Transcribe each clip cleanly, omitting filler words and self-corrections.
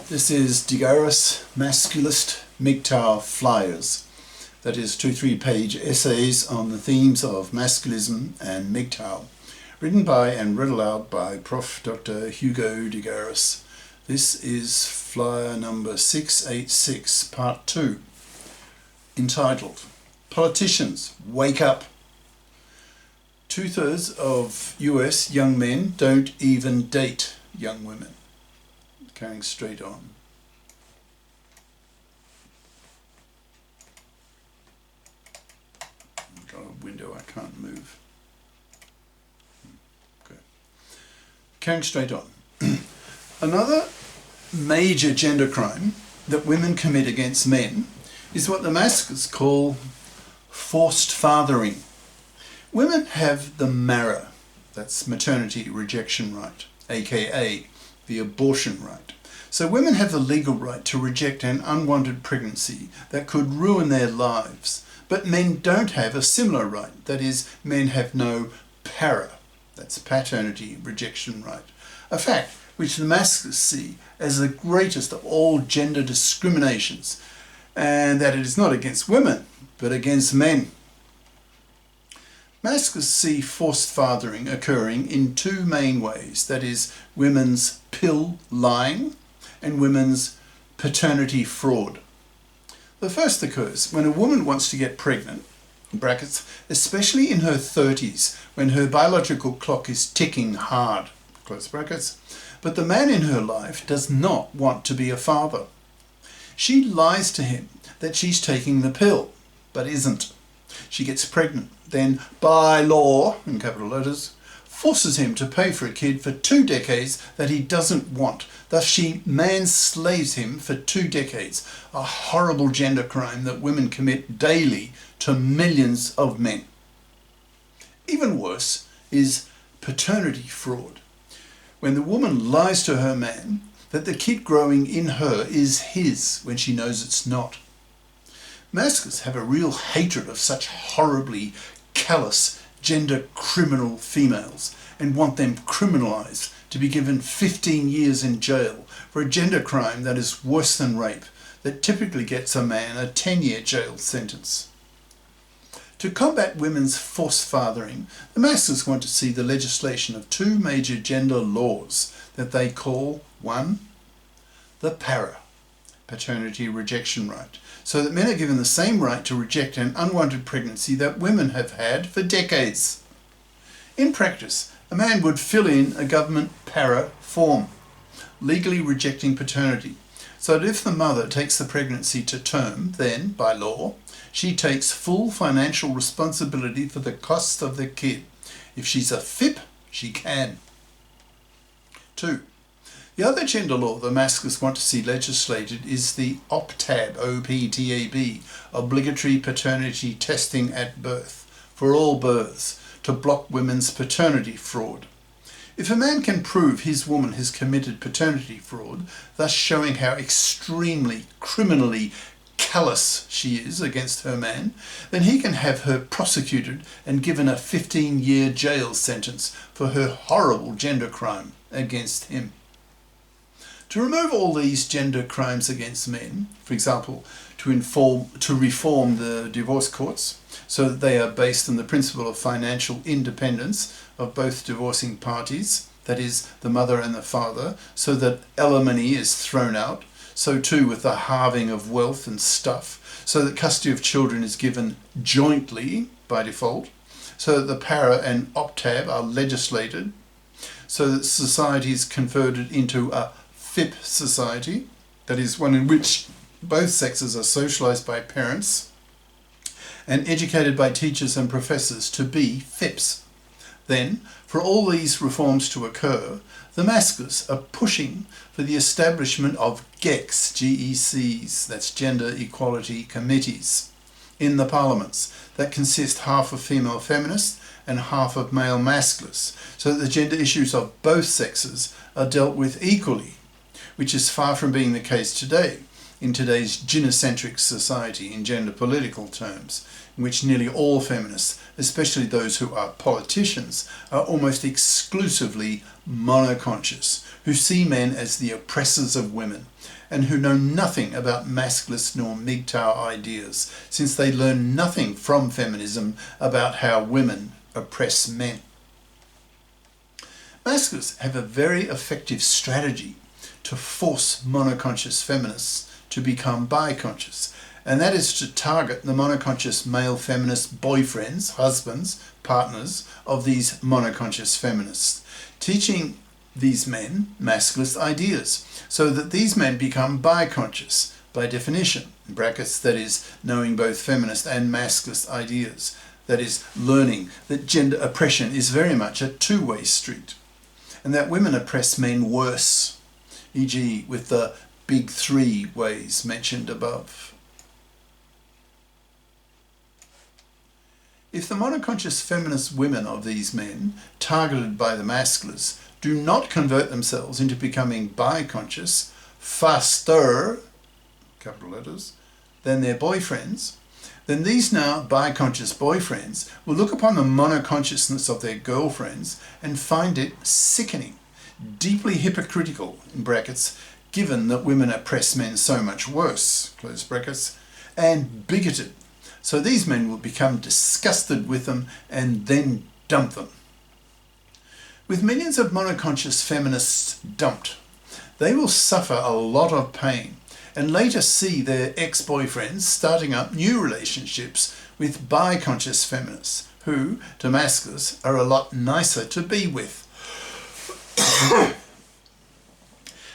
This is Garis, Masculist MGTOW flyers. That is 2-3 page essays on the themes of masculism and MGTOW, written by and read aloud by Prof. Dr. Hugo de Garis. This is flyer number 686, part 2, entitled Politicians, Wake Up! 2/3 of US young men don't even date young women. Carrying straight on. I've got a window I can't move. Okay. Carrying straight on. Another major gender crime that women commit against men is what the Masculists call forced fathering. Women have the MARA, that's maternity rejection right, aka the abortion right. So women have the legal right to reject an unwanted pregnancy that could ruin their lives, but men don't have a similar right. That is, men have no PARA, that's paternity rejection right. A fact which the Masculists see as the greatest of all gender discriminations, and that it is not against women, but against men. Masculists see forced fathering occurring in two main ways, that is, women's pill lying and women's paternity fraud. The first occurs when a woman wants to get pregnant, in brackets, especially in her 30s, when her biological clock is ticking hard, close brackets, but the man in her life does not want to be a father. She lies to him that she's taking the pill, but isn't. She gets pregnant, then by law, in capital letters, forces him to pay for a kid for 2 decades that he doesn't want. Thus she manslaves him for 2 decades, a horrible gender crime that women commit daily to millions of men. Even worse is paternity fraud, when the woman lies to her man that the kid growing in her is his when she knows it's not. Masculists have a real hatred of such horribly callous, gender criminal females and want them criminalised to be given 15 years in jail for a gender crime that is worse than rape, that typically gets a man a 10-year jail sentence. To combat women's forced fathering, the Masculists want to see the legislation of 2 major gender laws that they call 1. The PARA, paternity rejection right, so that men are given the same right to reject an unwanted pregnancy that women have had for decades. In practice, a man would fill in a government PARA form, legally rejecting paternity, so that if the mother takes the pregnancy to term, then, by law, she takes full financial responsibility for the cost of the kid. If she's a FIP, she can. 2. The other gender law the Masculists want to see legislated is the OPTAB, O-P-T-A-B, obligatory paternity testing at birth, for all births, to block women's paternity fraud. If a man can prove his woman has committed paternity fraud, thus showing how extremely, criminally callous she is against her man, then he can have her prosecuted and given a 15-year jail sentence for her horrible gender crime against him. To remove all these gender crimes against men, for example, to reform the divorce courts so that they are based on the principle of financial independence of both divorcing parties, that is, the mother and the father, so that alimony is thrown out, so too with the halving of wealth and stuff, so that custody of children is given jointly by default, so that the PARA and OPTAB are legislated, so that society is converted into a FIP Society, that is, one in which both sexes are socialised by parents and educated by teachers and professors to be FIPs. Then, for all these reforms to occur, the Masculists are pushing for the establishment of GECs, G-E-Cs, that's Gender Equality Committees, in the parliaments that consist half of female feminists and half of male masculists, so that the gender issues of both sexes are dealt with equally, which is far from being the case today, in today's gynocentric society in gender political terms, in which nearly all feminists especially those who are politicians, are almost exclusively monoconscious, who see men as the oppressors of women, and who know nothing about masculist nor MGTOW ideas, since they learn nothing from feminism about how women oppress men. Masculists have a very effective strategy to force monoconscious feminists to become biconscious, and that is to target the monoconscious male feminist boyfriends, husbands, partners of these monoconscious feminists, teaching these men masculist ideas so that these men become biconscious by definition, in brackets, that is, knowing both feminist and masculist ideas, that is, learning that gender oppression is very much a two-way street, and that women oppress men worse, e.g. with the big three ways mentioned above. If the monoconscious feminist women of these men, targeted by the masculists, do not convert themselves into becoming biconscious faster, capital letters, than their boyfriends, then these now biconscious boyfriends will look upon the monoconsciousness of their girlfriends and find it sickening, deeply hypocritical, in brackets, given that women oppress men so much worse, close brackets, and bigoted. So these men will become disgusted with them and then dump them. With millions of monoconscious feminists dumped, they will suffer a lot of pain and later see their ex-boyfriends starting up new relationships with biconscious feminists who, to masculists, are a lot nicer to be with.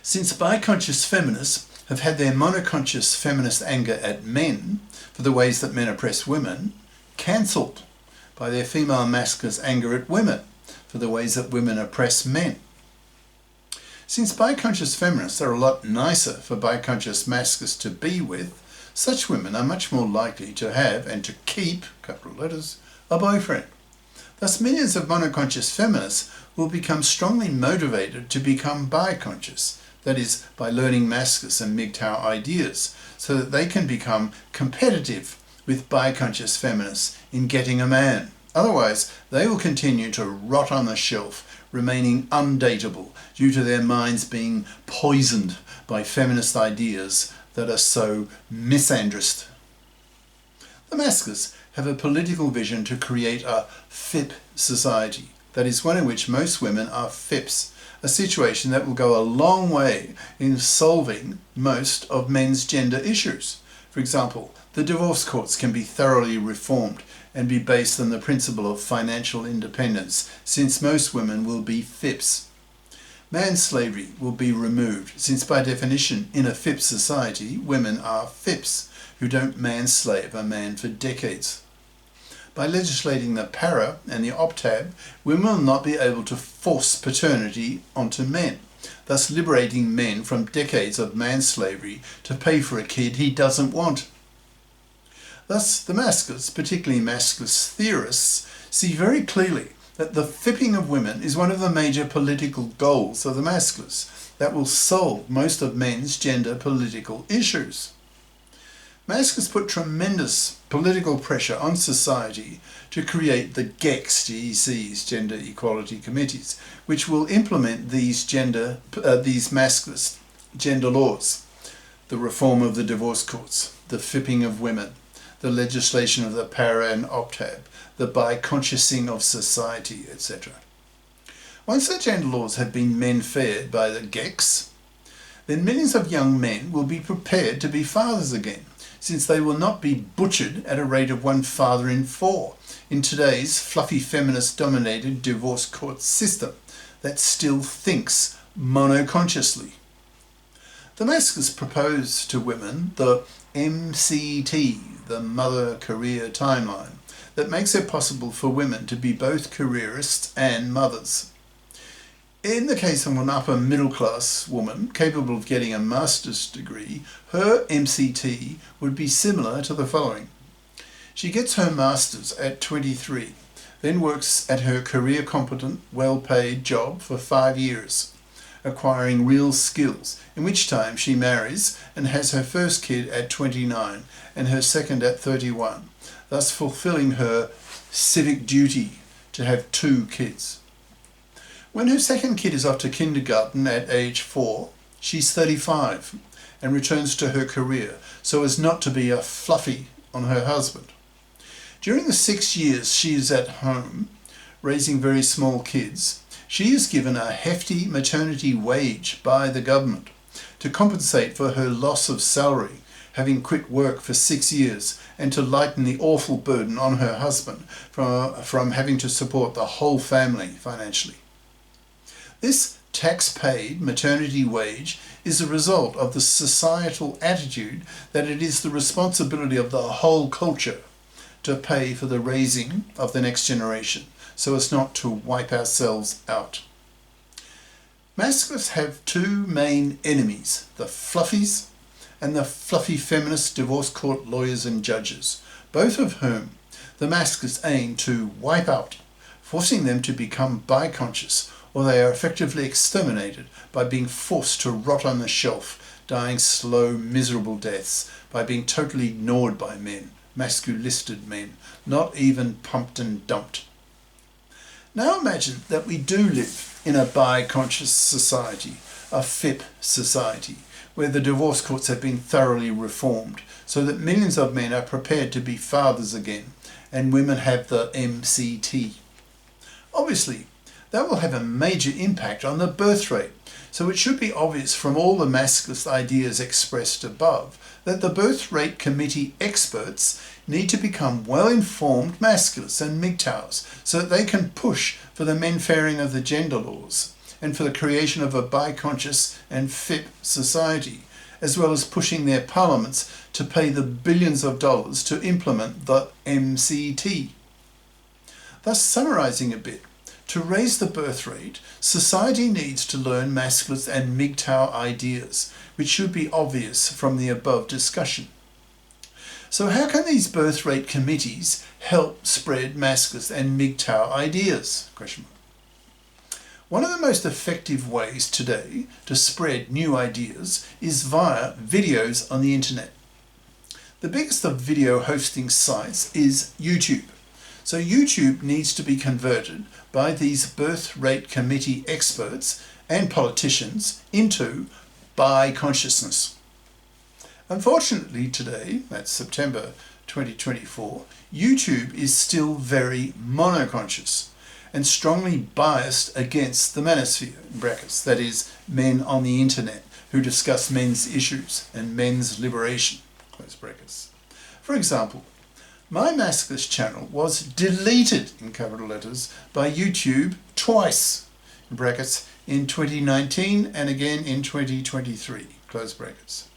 Since biconscious feminists have had their monoconscious feminist anger at men for the ways that men oppress women cancelled by their female masculist anger at women for the ways that women oppress men. Since biconscious feminists are a lot nicer for biconscious masculists to be with, such women are much more likely to have and to keep, capital letters, a boyfriend. Thus millions of monoconscious feminists will become strongly motivated to become biconscious, that is, by learning masculist and MGTOW ideas, so that they can become competitive with biconscious feminists in getting a man. Otherwise, they will continue to rot on the shelf, remaining undateable due to their minds being poisoned by feminist ideas that are so misandrist. The masculists have a political vision to create a FIP society, that is, one in which most women are FIPs, a situation that will go a long way in solving most of men's gender issues. For example, the divorce courts can be thoroughly reformed and be based on the principle of financial independence, since most women will be FIPs. Manslavery will be removed, since by definition in a FIP society, women are FIPs, who don't manslave a man for decades. By legislating the para and the optab, women will not be able to force paternity onto men, thus liberating men from decades of manslavery to pay for a kid he doesn't want. Thus, the masculists, particularly masculist theorists, see very clearly that the fipping of women is one of the major political goals of the masculists that will solve most of men's gender political issues. Masculists put tremendous political pressure on society to create the GECs, Gender Equality Committees, which will implement these masculist gender laws, the reform of the divorce courts, the fipping of women, the legislation of the para and optab, the biconsciousing of society, etc. Once the gender laws have been menfaired by the GECs, then millions of young men will be prepared to be fathers again, since they will not be butchered at a rate of one father in 4 in today's fluffy feminist-dominated divorce court system that still thinks monoconsciously. The masculists propose to women the MCT, the Mother Career Timeline, that makes it possible for women to be both careerists and mothers. In the case of an upper middle class woman capable of getting a master's degree, her MCT would be similar to the following. She gets her master's at 23, then works at her career competent, well-paid job for 5 years, acquiring real skills, in which time she marries and has her first kid at 29 and her second at 31, thus fulfilling her civic duty to have 2 kids. When her second kid is off to kindergarten at age 4, she's 35 and returns to her career so as not to be a fluffy on her husband. During the 6 years she is at home raising very small kids, she is given a hefty maternity wage by the government to compensate for her loss of salary, having quit work for 6 years, and to lighten the awful burden on her husband from having to support the whole family financially. This tax-paid maternity wage is a result of the societal attitude that it is the responsibility of the whole culture to pay for the raising of the next generation, so as not to wipe ourselves out. Masculists have 2 main enemies, the fluffies and the fluffy feminist divorce court lawyers and judges, both of whom the masculists aim to wipe out, forcing them to become biconscious, or they are effectively exterminated by being forced to rot on the shelf, dying slow, miserable deaths by being totally ignored by men, masculisted men, not even pumped and dumped. Now imagine that we do live in a biconscious society, a FIP society, where the divorce courts have been thoroughly reformed so that millions of men are prepared to be fathers again and women have the MCT. Obviously, that will have a major impact on the birth rate, so it should be obvious from all the masculist ideas expressed above that the birth rate committee experts need to become well-informed masculists and MGTOWs so that they can push for the menfairing of the gender laws and for the creation of a biconscious and FIP society, as well as pushing their parliaments to pay the billions of dollars to implement the MCT. Thus, summarising a bit, to raise the birth rate, society needs to learn masculist and MGTOW ideas, which should be obvious from the above discussion. So how can these birth rate committees help spread masculist and MGTOW ideas? One of the most effective ways today to spread new ideas is via videos on the internet. The biggest of video hosting sites is YouTube. So YouTube needs to be converted by these birth rate committee experts and politicians into biconsciousness. Unfortunately today, that's September 2024, YouTube is still very monoconscious and strongly biased against the manosphere, in brackets, that is, men on the internet who discuss men's issues and men's liberation, close brackets. For example, my Masculist channel was deleted, in capital letters, by YouTube twice, in brackets, in 2019 and again in 2023, close brackets.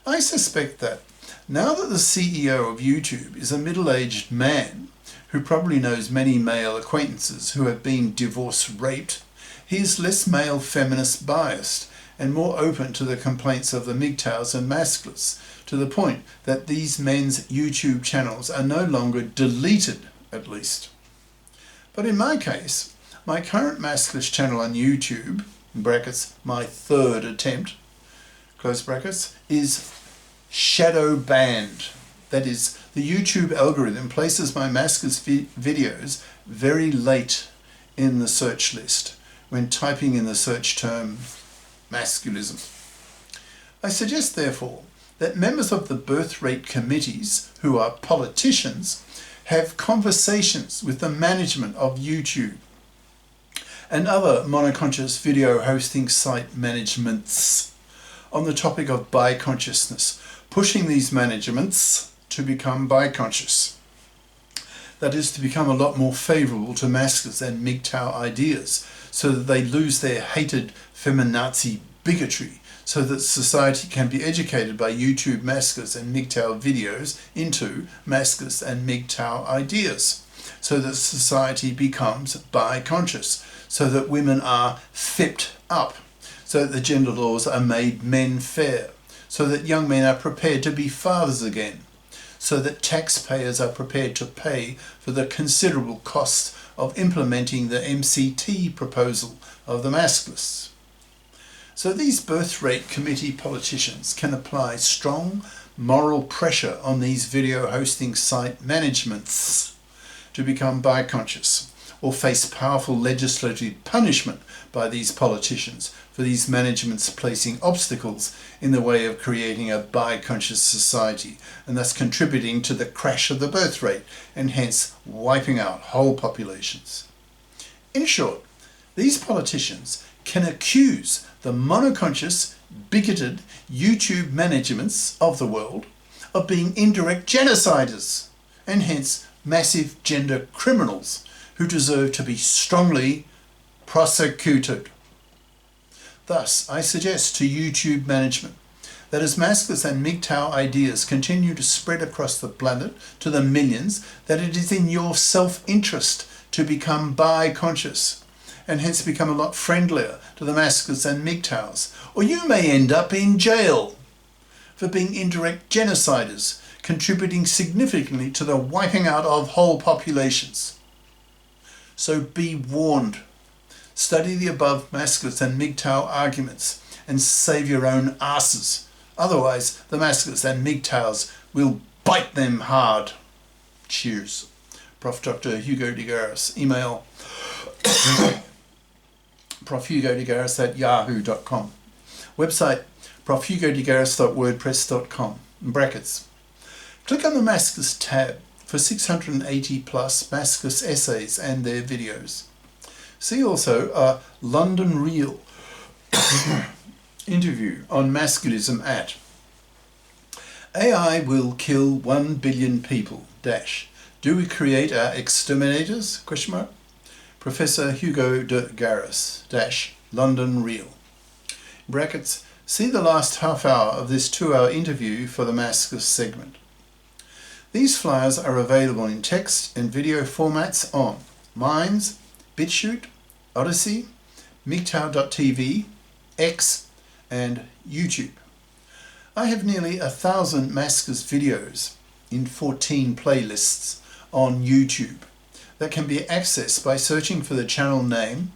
I suspect that now that the CEO of YouTube is a middle-aged man who probably knows many male acquaintances who have been divorce raped, he is less male feminist biased and more open to the complaints of the MGTOWs and Masculists, to the point that these men's YouTube channels are no longer deleted, at least. But in my case, my current Masculist channel on YouTube, in brackets, my 3rd attempt, close brackets, is shadow banned. That is, the YouTube algorithm places my Masculist videos very late in the search list when typing in the search term Masculism. I suggest, therefore, that members of the birth rate committees, who are politicians, have conversations with the management of YouTube and other monoconscious video hosting site managements on the topic of biconsciousness, pushing these managements to become biconscious. That is, to become a lot more favourable to masculists and MGTOW ideas, so that they lose their hated feminazi bigotry, so that society can be educated by YouTube masculists and MGTOW videos into masculists and MGTOW ideas, so that society becomes biconscious, so that women are fipped up, so that the gender laws are made menfair, so that young men are prepared to be fathers again, so that taxpayers are prepared to pay for the considerable costs of implementing the MCT proposal of the Masculists. So these birth rate committee politicians can apply strong moral pressure on these video hosting site managements to become biconscious or face powerful legislative punishment by these politicians for these managements placing obstacles in the way of creating a biconscious society and thus contributing to the crash of the birth rate and hence wiping out whole populations. In short, these politicians can accuse the monoconscious, bigoted YouTube managements of the world of being indirect genociders and hence massive gender criminals who deserve to be strongly prosecuted. Thus, I suggest to YouTube management that as Masculist and MGTOW ideas continue to spread across the planet to the millions, that it is in your self-interest to become biconscious and hence become a lot friendlier to the Masculists and MGTOWs, or you may end up in jail for being indirect genociders, contributing significantly to the wiping out of whole populations. So be warned. Study the above Masculist and MGTOW arguments and save your own asses. Otherwise, the Masculists and MGTOWs will bite them hard. Cheers. Prof. Dr. Hugo de Garis. Email profhugodegaris@yahoo.com. Website profhugodegaris.wordpress.com. In brackets. Click on the Masculist tab for 680 plus Masculist essays and their videos. See also a London Real interview on Masculism at AI will kill 1 billion people, dash. Do we create our exterminators? Question mark. Professor Hugo de Garis, dash, London Real. Brackets, see the last half hour of this 2-hour interview for the Masculist segment. These flyers are available in text and video formats on Minds, BitChute, Odyssey, MGTOW.tv, X, and YouTube. I have nearly 1,000 Masculist videos in 14 playlists on YouTube that can be accessed by searching for the channel name